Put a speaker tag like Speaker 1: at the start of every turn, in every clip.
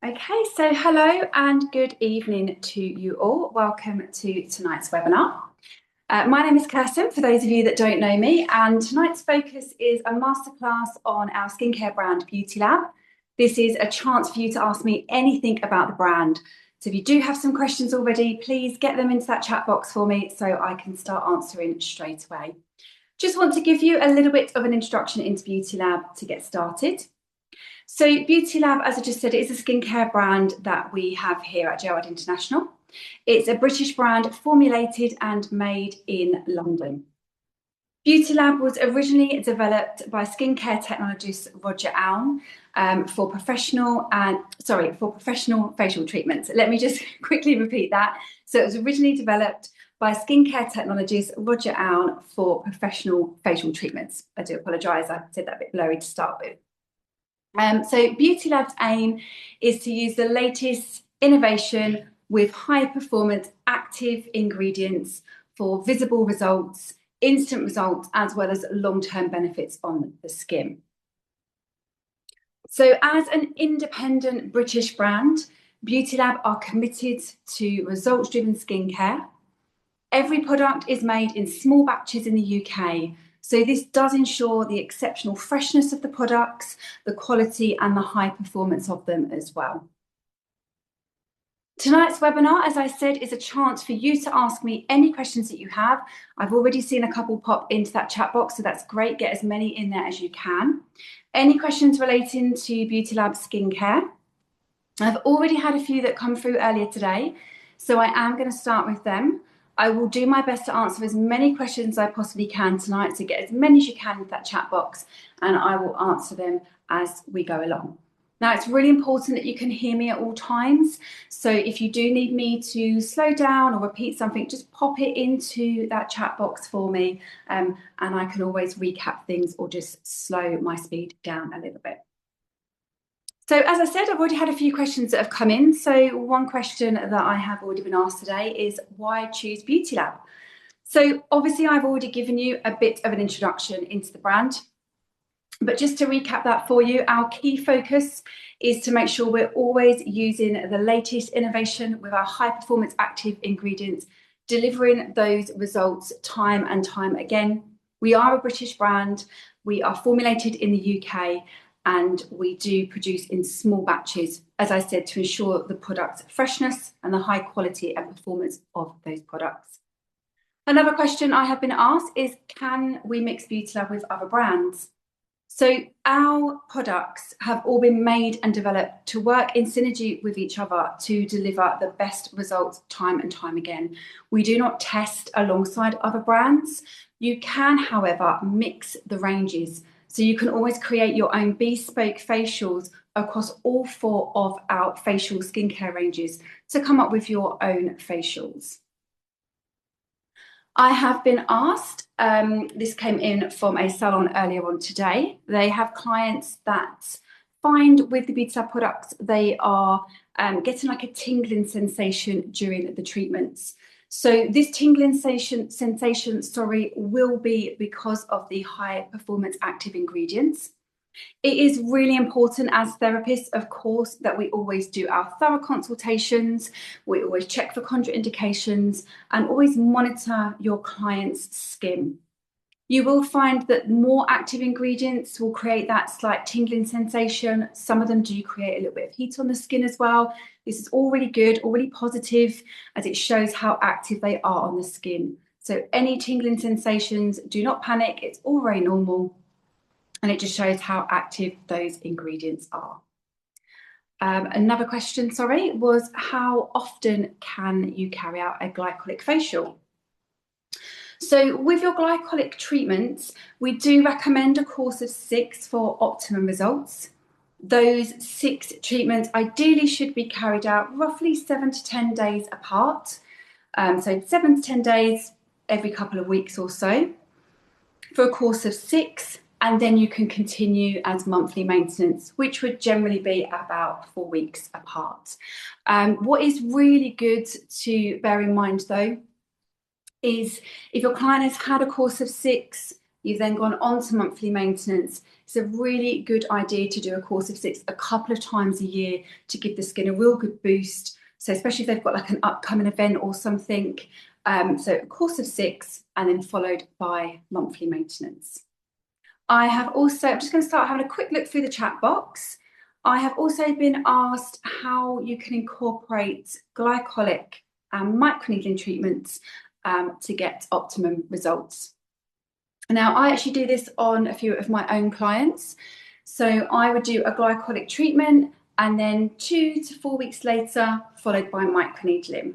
Speaker 1: Okay, so hello and good evening to you all. Welcome to tonight's webinar. My name is Kirsten, for those of you that don't know me, and tonight's focus is a masterclass on our skincare brand, BeautyLab. This is a chance for you to ask me anything about the brand. So if you do have some questions already, please get them into that chat box for me so I can start answering straight away. Just want to give you a little bit of an introduction into BeautyLab to get started. So BeautyLab, as I just said, is a skincare brand that we have here at Gerard International. It's a British brand formulated and made in London. BeautyLab was originally developed by skincare technologist Roger Allen for professional facial treatments. Let me just quickly repeat that. So it was originally developed by skincare technologist Roger Allen for professional facial treatments. I do apologise, I said that a bit blurry to start with. So BeautyLab's aim is to use the latest innovation with high performance active ingredients for visible results, instant results, as well as long-term benefits on the skin. So as an independent British brand, BeautyLab are committed to results-driven skincare. Every product is made in small batches in the UK. So this does ensure the exceptional freshness of the products, the quality and the high performance of them as well. Tonight's webinar, as I said, is a chance for you to ask me any questions that you have. I've already seen a couple pop into that chat box, so that's great. Get as many in there as you can. Any questions relating to BeautyLab skincare? I've already had a few that come through earlier today, so I am going to start with them. I will do my best to answer as many questions as I possibly can tonight, so get as many as you can into that chat box, and I will answer them as we go along. Now, it's really important that you can hear me at all times. So if you do need me to slow down or repeat something, just pop it into that chat box for me, and I can always recap things or just slow my speed down a little bit. So as I said, I've already had a few questions that have come in. So one question that I have already been asked today is why choose BeautyLab? So obviously I've already given you a bit of an introduction into the brand, but just to recap that for you, our key focus is to make sure we're always using the latest innovation with our high performance active ingredients, delivering those results time and time again. We are a British brand. We are formulated in the UK, and we do produce in small batches, as I said, to ensure the product's freshness and the high quality and performance of those products. Another question I have been asked is, can we mix BeautyLab with other brands? So our products have all been made and developed to work in synergy with each other to deliver the best results time and time again. We do not test alongside other brands. You can, however, mix the ranges. So you can always create your own bespoke facials across all 4 of our facial skincare ranges to come up with your own facials. I have been asked, this came in from a salon earlier on today. They have clients that find with the BeautyLab products, they are getting like a tingling sensation during the treatments. So this tingling sensation, will be because of the high performance active ingredients. It is really important as therapists, of course, that we always do our thorough consultations. We always check for contraindications and always monitor your client's skin. You will find that more active ingredients will create that slight tingling sensation. Some of them do create a little bit of heat on the skin as well. This is all really good, all really positive, as it shows how active they are on the skin. So any tingling sensations, do not panic. It's all very normal. And it just shows how active those ingredients are. Another question, was how often can you carry out a glycolic facial? So with your glycolic treatments, we do recommend a course of 6 for optimum results. Those 6 treatments ideally should be carried out roughly 7 to 10 days apart. So 7 to 10 days every couple of weeks or so for a course of 6. And then you can continue as monthly maintenance, which would generally be about 4 weeks apart. What is really good to bear in mind though, is if your client has had a course of 6, you've then gone on to monthly maintenance, It's a really good idea to do a course of 6 a couple of times a year to give the skin a real good boost. So especially if they've got like an upcoming event or something. So a course of 6 and then followed by monthly maintenance. I'm just going to start having a quick look through the chat box. I have also been asked how you can incorporate glycolic and microneedling treatments to get optimum results. Now, I actually do this on a few of my own clients. So I would do a glycolic treatment and then 2 to 4 weeks later, followed by microneedling.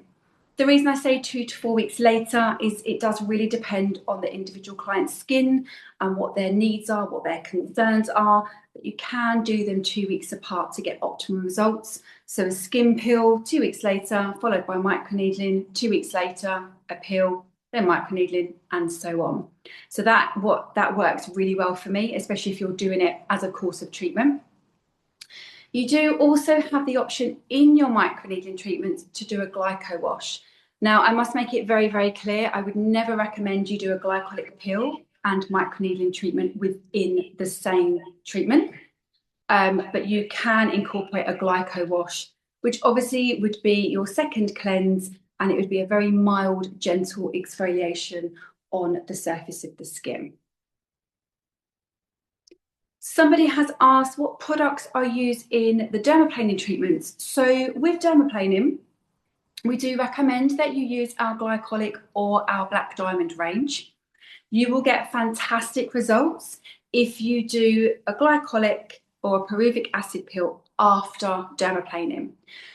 Speaker 1: The reason I say 2 to 4 weeks later is it does really depend on the individual client's skin and what their needs are, what their concerns are. But you can do them 2 weeks apart to get optimum results. So a skin peel 2 weeks later, followed by microneedling, 2 weeks later, a peel, then microneedling, and so on. So that works really well for me, especially if you're doing it as a course of treatment. You do also have the option in your microneedling treatments to do a glyco wash. Now, I must make it very, very clear, I would never recommend you do a glycolic peel and microneedling treatment within the same treatment. But you can incorporate a glyco wash, which obviously would be your second cleanse, and it would be a very mild, gentle exfoliation on the surface of the skin. Somebody has asked what products are used in the dermaplaning treatments. So with dermaplaning, we do recommend that you use our glycolic or our black diamond range. You will get fantastic results if you do a glycolic or a pyruvic acid peel after dermaplaning.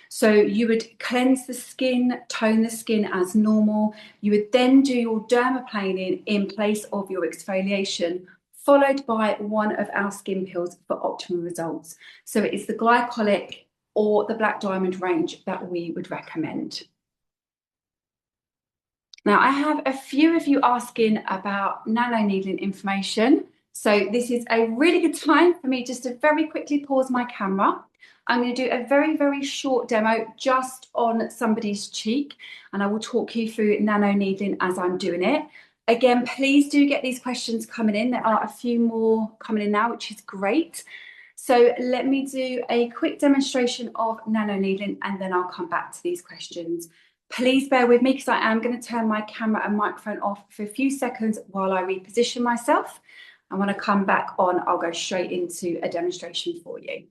Speaker 1: So you would cleanse the skin, tone the skin as normal. You would then do your dermaplaning in place of your exfoliation, followed by one of our skin peels for optimal results. So it is the glycolic or the black diamond range that we would recommend. Now, I have a few of you asking about nano needling information. So this is a really good time for me just to very quickly pause my camera. I'm going to do a very, very short demo just on somebody's cheek, and I will talk you through nano needling as I'm doing it. Again, please do get these questions coming in. There are a few more coming in now, which is great. So let me do a quick demonstration of nano needling, and then I'll come back to these questions. Please bear with me because I am going to turn my camera and microphone off for a few seconds while I reposition myself. And when I come back on, I'll go straight into a demonstration for you.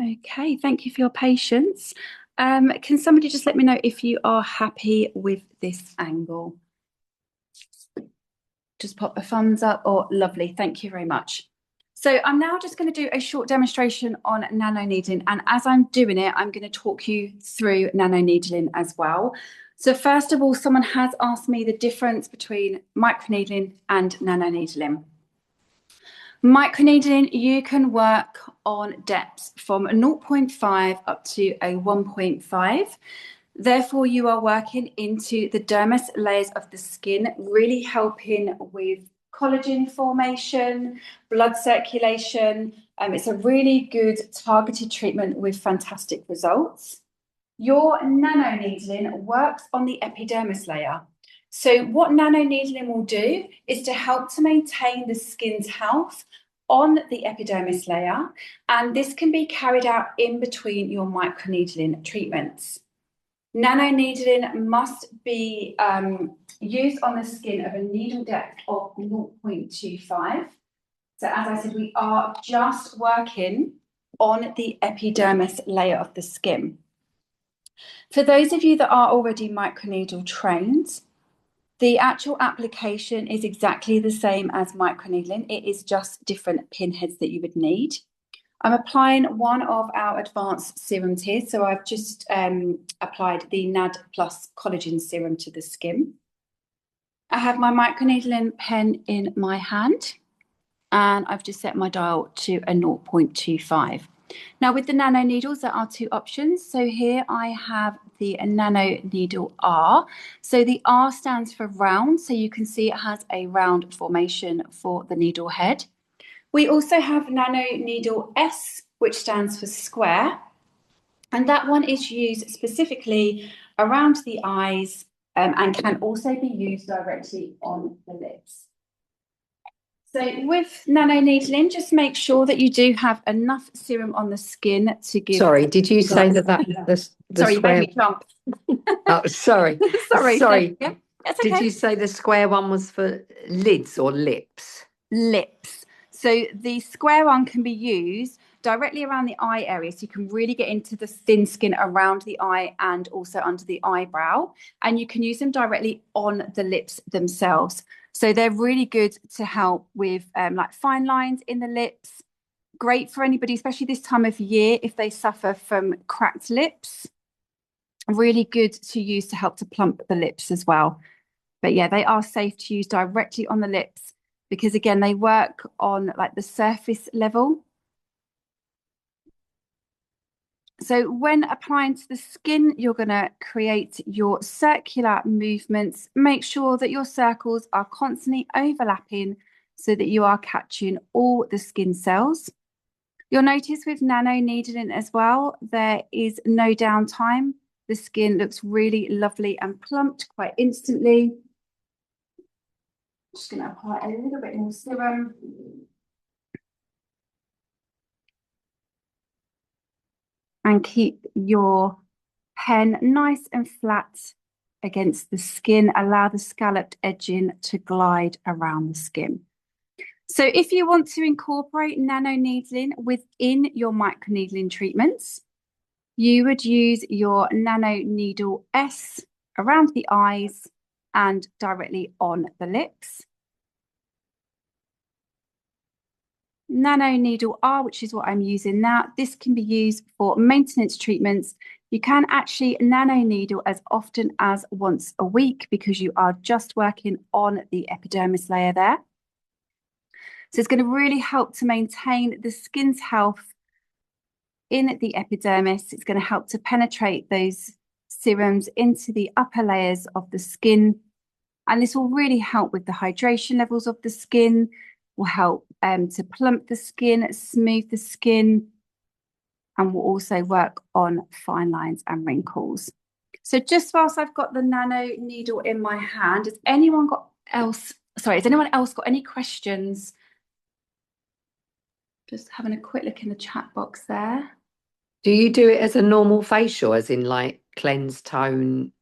Speaker 1: Okay, thank you for your patience. Can somebody just let me know if you are happy with this angle? Just pop a thumbs up or lovely. Thank you very much. So I'm now just going to do a short demonstration on nano needling. And as I'm doing it, I'm going to talk you through nano needling as well. So first of all, someone has asked me the difference between microneedling and nano needling. Microneedling, you can work on depths from a 0.5 up to a 1.5. Therefore, you are working into the dermis layers of the skin, really helping with collagen formation, blood circulation. It's a really good targeted treatment with fantastic results. Your nanoneedling works on the epidermis layer. So what nanoneedling will do is to help to maintain the skin's health on the epidermis layer, and this can be carried out in between your microneedling treatments. Nanoneedling must be used on the skin of a needle depth of 0.25. So as I said, we are just working on the epidermis layer of the skin. For those of you that are already microneedle trained, the actual application is exactly the same as microneedling. It is just different pinheads that you would need. I'm applying one of our advanced serums here. So I've just applied the NAD Plus Collagen Serum to the skin. I have my microneedling pen in my hand, and I've just set my dial to a 0.25. Now with the nano needles, there are two options. So here I have the nano needle R. So the R stands for round. So you can see it has a round formation for the needle head. We also have nano needle S, which stands for square. And that one is used specifically around the eyes and can also be used directly on the lips. So with nanoneedling, just make sure that you do have enough serum on the skin to give.
Speaker 2: Sorry, did you say that the
Speaker 1: sorry,
Speaker 2: square?
Speaker 1: you made me jump.
Speaker 2: Oh, sorry.
Speaker 1: sorry. Yeah, that's okay.
Speaker 2: Did you say the square one was for lids or lips?
Speaker 1: Lips. So the square one can be used directly around the eye area, so you can really get into the thin skin around the eye and also under the eyebrow, and you can use them directly on the lips themselves. So they're really good to help with like fine lines in the lips. Great for anybody, especially this time of year, if they suffer from cracked lips. Really good to use to help to plump the lips as well. But yeah, they are safe to use directly on the lips because again, they work on like the surface level. So when applying to the skin, you're going to create your circular movements. Make sure that your circles are constantly overlapping so that you are catching all the skin cells. You'll notice with nano needling as well, there is no downtime. The skin looks really lovely and plumped quite instantly. Just going to apply a little bit more serum. And keep your pen nice and flat against the skin. Allow the scalloped edging to glide around the skin. So if you want to incorporate nano needling within your microneedling treatments, you would use your nano needle S around the eyes and directly on the lips. Nano needle R, which is what I'm using now. This can be used for maintenance treatments. You can actually nano needle as often as once a week because you are just working on the epidermis layer there. So it's going to really help to maintain the skin's health in the epidermis. It's going to help to penetrate those serums into the upper layers of the skin. And this will really help with the hydration levels of the skin, will help to plump the skin, smooth the skin, and will also work on fine lines and wrinkles. So just whilst I've got the nano needle in my hand, has anyone else got any questions? Just having a quick look in the chat box there.
Speaker 2: Do you do it as a normal facial, as in like cleanse, tone,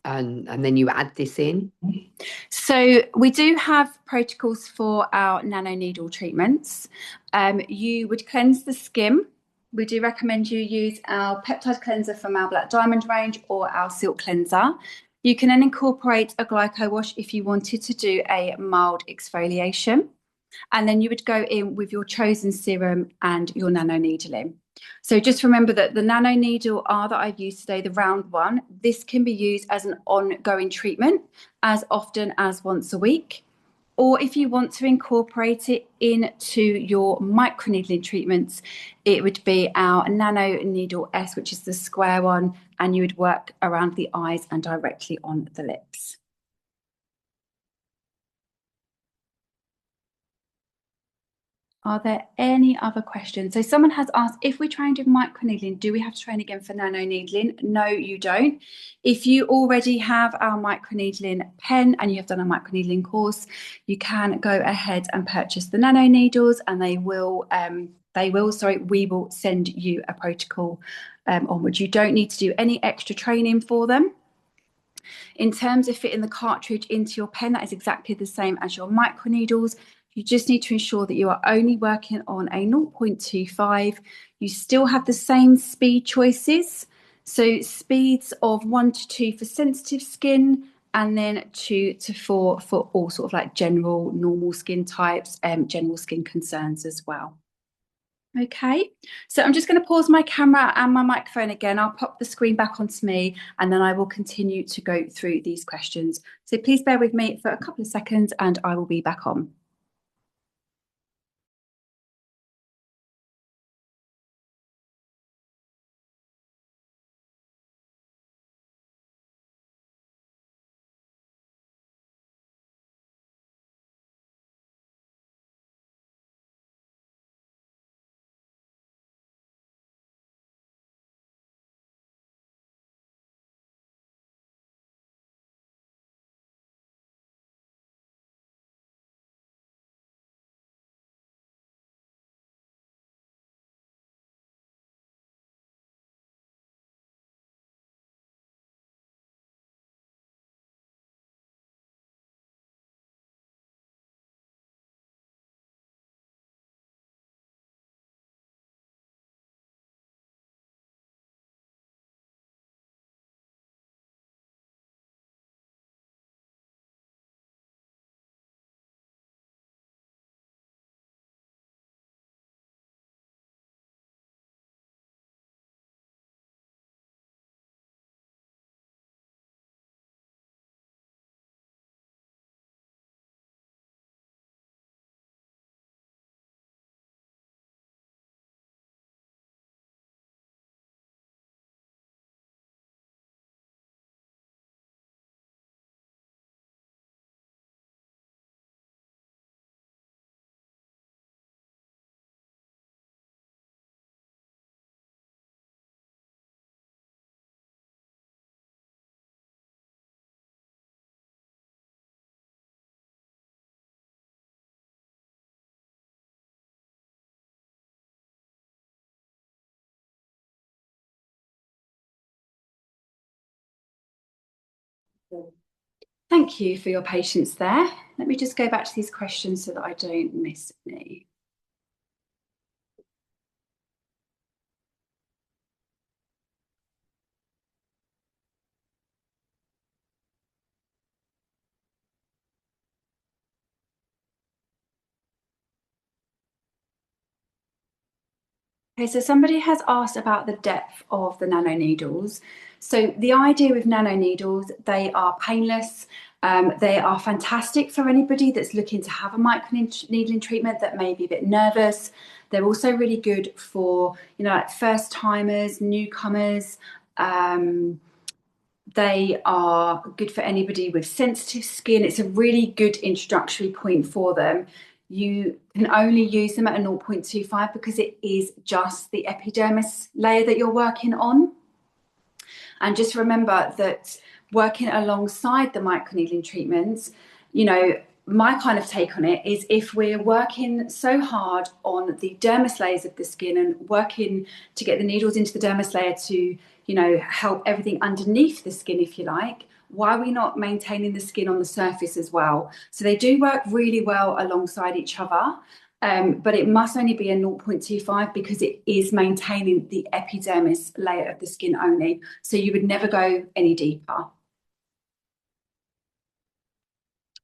Speaker 2: and then you add this in?
Speaker 1: So we do have protocols for our nano needle treatments. You would cleanse the skin. We do recommend you use our peptide cleanser from our Black Diamond range or our silk cleanser. You can then incorporate a glyco wash if you wanted to do a mild exfoliation. And then you would go in with your chosen serum and your nano needling. So just remember that the nano needle R that I've used today, the round one, this can be used as an ongoing treatment as often as once a week. Or if you want to incorporate it into your microneedling treatments, it would be our nano needle S, which is the square one, and you would work around the eyes and directly on the lips. Are there any other questions? So someone has asked, if we're trained with microneedling, do we have to train again for nanoneedling? No, you don't. If you already have our microneedling pen and you have done a microneedling course, you can go ahead and purchase the nano needles, and we will send you a protocol onwards. You don't need to do any extra training for them. In terms of fitting the cartridge into your pen, that is exactly the same as your microneedles. You just need to ensure that you are only working on a 0.25. You still have the same speed choices. So speeds of 1 to 2 for sensitive skin, and then 2 to 4 for all sort of like general normal skin types, general skin concerns as well. Okay, so I'm just going to pause my camera and my microphone again. I'll pop the screen back onto me, and then I will continue to go through these questions. So please bear with me for a couple of seconds and I will be back on. Thank you for your patience there. Let me just go back to these questions so that I don't miss any. Okay, so somebody has asked about the depth of the nano needles. So the idea with nano needles, they are painless. They are fantastic for anybody that's looking to have a microneedling treatment that may be a bit nervous. They're also really good for, like first timers, newcomers. They are good for anybody with sensitive skin. It's a really good introductory point for them. You can only use them at a 0.25 because it is just the epidermis layer that you're working on. And just remember that working alongside the microneedling treatments, my kind of take on it is, if we're working so hard on the dermis layers of the skin and working to get the needles into the dermis layer to, help everything underneath the skin, if you like, why are we not maintaining the skin on the surface as well? So they do work really well alongside each other. But it must only be a 0.25 because it is maintaining the epidermis layer of the skin only. So you would never go any deeper.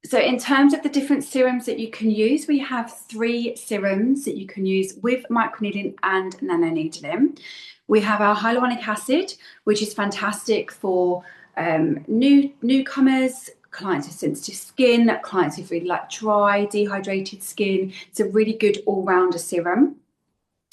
Speaker 1: So in terms of the different serums that you can use, we have 3 serums that you can use with microneedling and nanoneedling. We have our hyaluronic acid, which is fantastic for newcomers, clients with sensitive skin, clients who've really like dry, dehydrated skin. It's a really good all-rounder serum.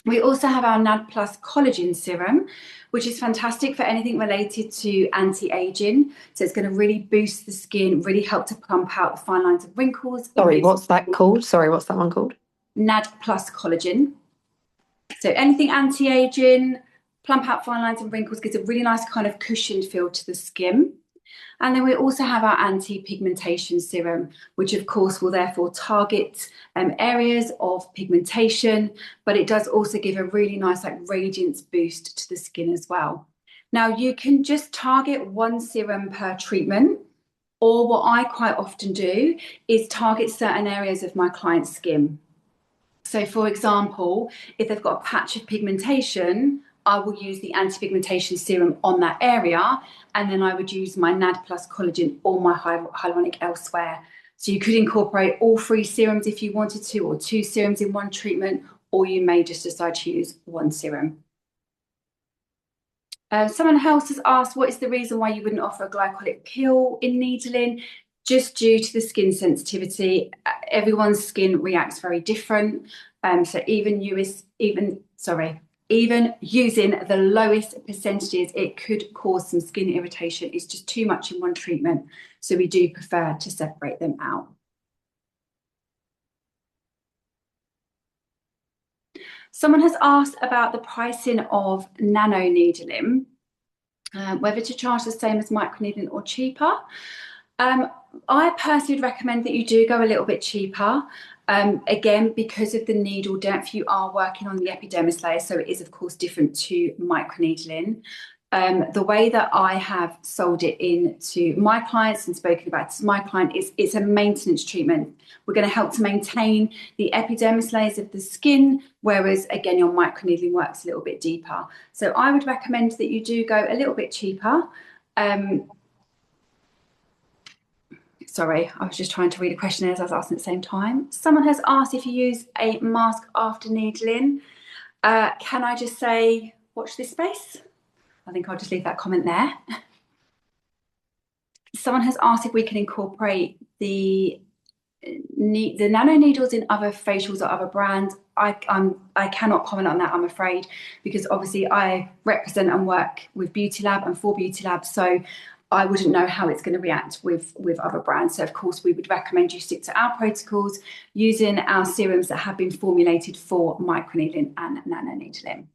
Speaker 1: We also have our NAD Plus collagen serum, which is fantastic for anything related to anti-aging. So it's going to really boost the skin, really help to plump out the fine lines of wrinkles.
Speaker 2: Sorry, what's that called? Sorry, what's that one called?
Speaker 1: NAD plus collagen. So anything anti-aging, plump out fine lines and wrinkles, gives a really nice kind of cushioned feel to the skin. And then we also have our anti-pigmentation serum, which of course will therefore target areas of pigmentation, but it does also give a really nice like radiance boost to the skin as well. Now you can just target one serum per treatment, or what I quite often do is target certain areas of my client's skin. So for example, if they've got a patch of pigmentation, I will use the anti-pigmentation serum on that area, and then I would use my NAD plus collagen or my hyaluronic elsewhere. So you could incorporate all 3 serums if you wanted to, or 2 serums in one treatment, or you may just decide to use one serum. Someone else has asked, what is the reason why you wouldn't offer a glycolic peel in needling? Just due to the skin sensitivity. Everyone's skin reacts very different. So even using the lowest percentages, it could cause some skin irritation. It's just too much in one treatment. So we do prefer to separate them out. Someone has asked about the pricing of nano needling, whether to charge the same as microneedling or cheaper. I personally would recommend that you do go a little bit cheaper. Again, because of the needle depth, you are working on the epidermis layer, so it is of course different to microneedling. The way that I have sold it in to my clients and spoken about it to my client is it's a maintenance treatment. We're going to help to maintain the epidermis layers of the skin, whereas again, your microneedling works a little bit deeper. So I would recommend that you do go a little bit cheaper. Sorry, I was just trying to read a question as I was asking at the same time. Someone has asked if you use a mask after needling. Can I just say, watch this space? I think I'll just leave that comment there. Someone has asked if we can incorporate the nano needles in other facials or other brands. I cannot comment on that, I'm afraid, because obviously I represent and work with BeautyLab and for BeautyLab, so I wouldn't know how it's going to react with other brands. So of course we would recommend you stick to our protocols using our serums that have been formulated for microneedling and nanoneedling.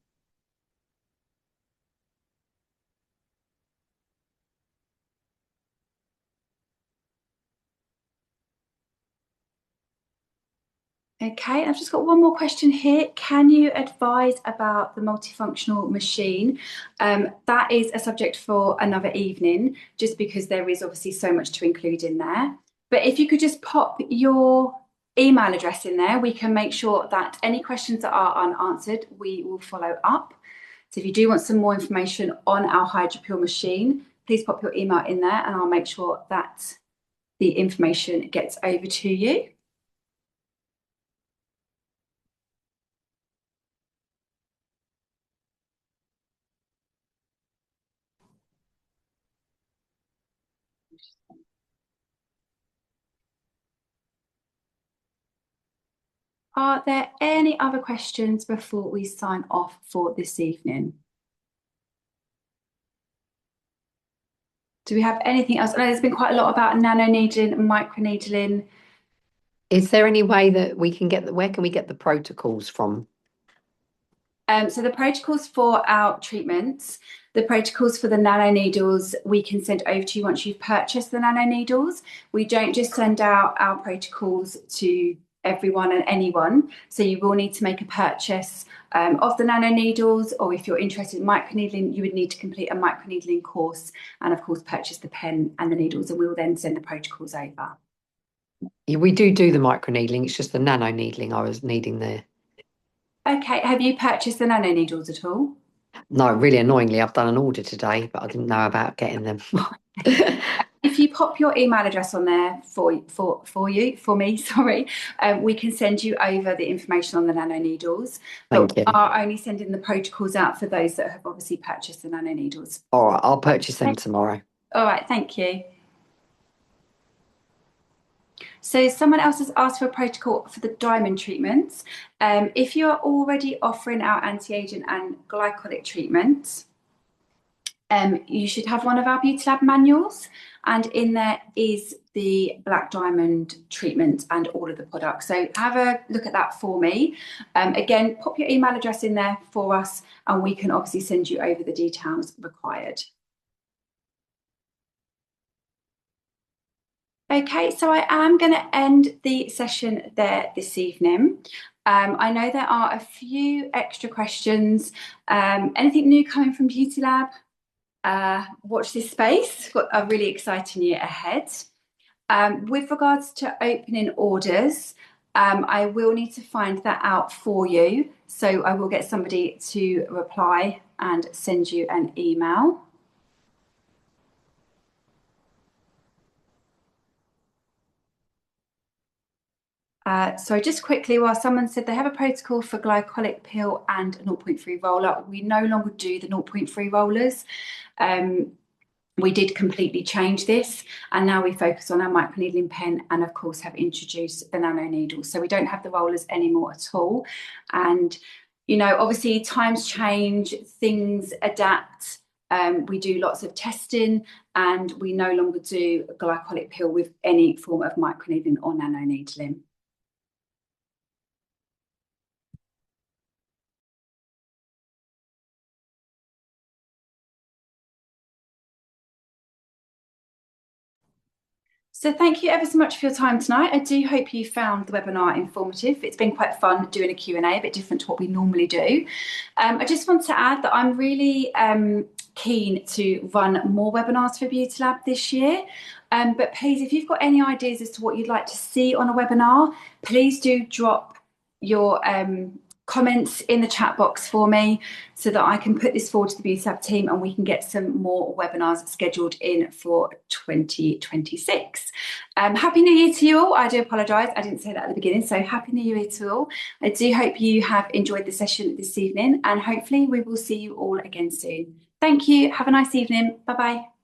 Speaker 1: Okay, I've just got one more question here. Can you advise about the multifunctional machine? That is a subject for another evening, just because there is obviously so much to include in there. But if you could just pop your email address in there, we can make sure that any questions that are unanswered, we will follow up. So if you do want some more information on our HydroPure machine, please pop your email in there and I'll make sure that the information gets over to you. Are there any other questions before we sign off for this evening? Do we have anything else? I know there's been quite a lot about nano needling and micro needling.
Speaker 2: Is there any way that we can get where can we get the protocols from?
Speaker 1: So the protocols for our treatments, the protocols for the nano needles, we can send over to you once you've purchased the nano needles. We don't just send out our protocols to everyone and anyone. So you will need to make a purchase of the nano needles, or if you're interested in microneedling, you would need to complete a microneedling course and of course purchase the pen and the needles, and we will then send the protocols over.
Speaker 2: Yeah, we do the microneedling. It's just the nano needling I was needing there.
Speaker 1: Okay, have you purchased the nano needles at all?
Speaker 2: No, really annoyingly, I've done an order today, but I didn't know about getting them.
Speaker 1: If you pop your email address on there for me, sorry, we can send you over the information on the nano needles. But we are only sending the protocols out for those that have obviously purchased the nano needles.
Speaker 2: All right, I'll purchase them tomorrow.
Speaker 1: All right, thank you. So someone else has asked for a protocol for the diamond treatments. If you're already offering our anti-aging and glycolic treatments, You should have one of our BeautyLab manuals, and in there is the Black Diamond treatment and all of the products. So have a look at that for me. Again, pop your email address in there for us, and we can obviously send you over the details required. Okay, so I am going to end the session there this evening. I know there are a few extra questions. Anything new coming from BeautyLab? Watch this space. We've got a really exciting year ahead. With regards to opening orders, I will need to find that out for you. So I will get somebody to reply and send you an email. So just quickly, while someone said they have a protocol for glycolic peel and a 0.3 roller, we no longer do the 0.3 rollers. We did completely change this, and now we focus on our microneedling pen, and of course have introduced the nano needles. So we don't have the rollers anymore at all. And, you know, obviously times change, things adapt. We do lots of testing, and we no longer do glycolic peel with any form of microneedling or nano needling. So thank you ever so much for your time tonight. I do hope you found the webinar informative. It's been quite fun doing a Q&A, a bit different to what we normally do. I just want to add that I'm really keen to run more webinars for BeautyLab this year. But please, if you've got any ideas as to what you'd like to see on a webinar, please do drop your comments in the chat box for me so that I can put this forward to the BeautyLab team and we can get some more webinars scheduled in for 2026. Happy New Year to you all. I do apologise, I didn't say that at the beginning, so Happy New Year to all. I do hope you have enjoyed the session this evening, and hopefully we will see you all again soon. Thank you. Have a nice evening. Bye-bye.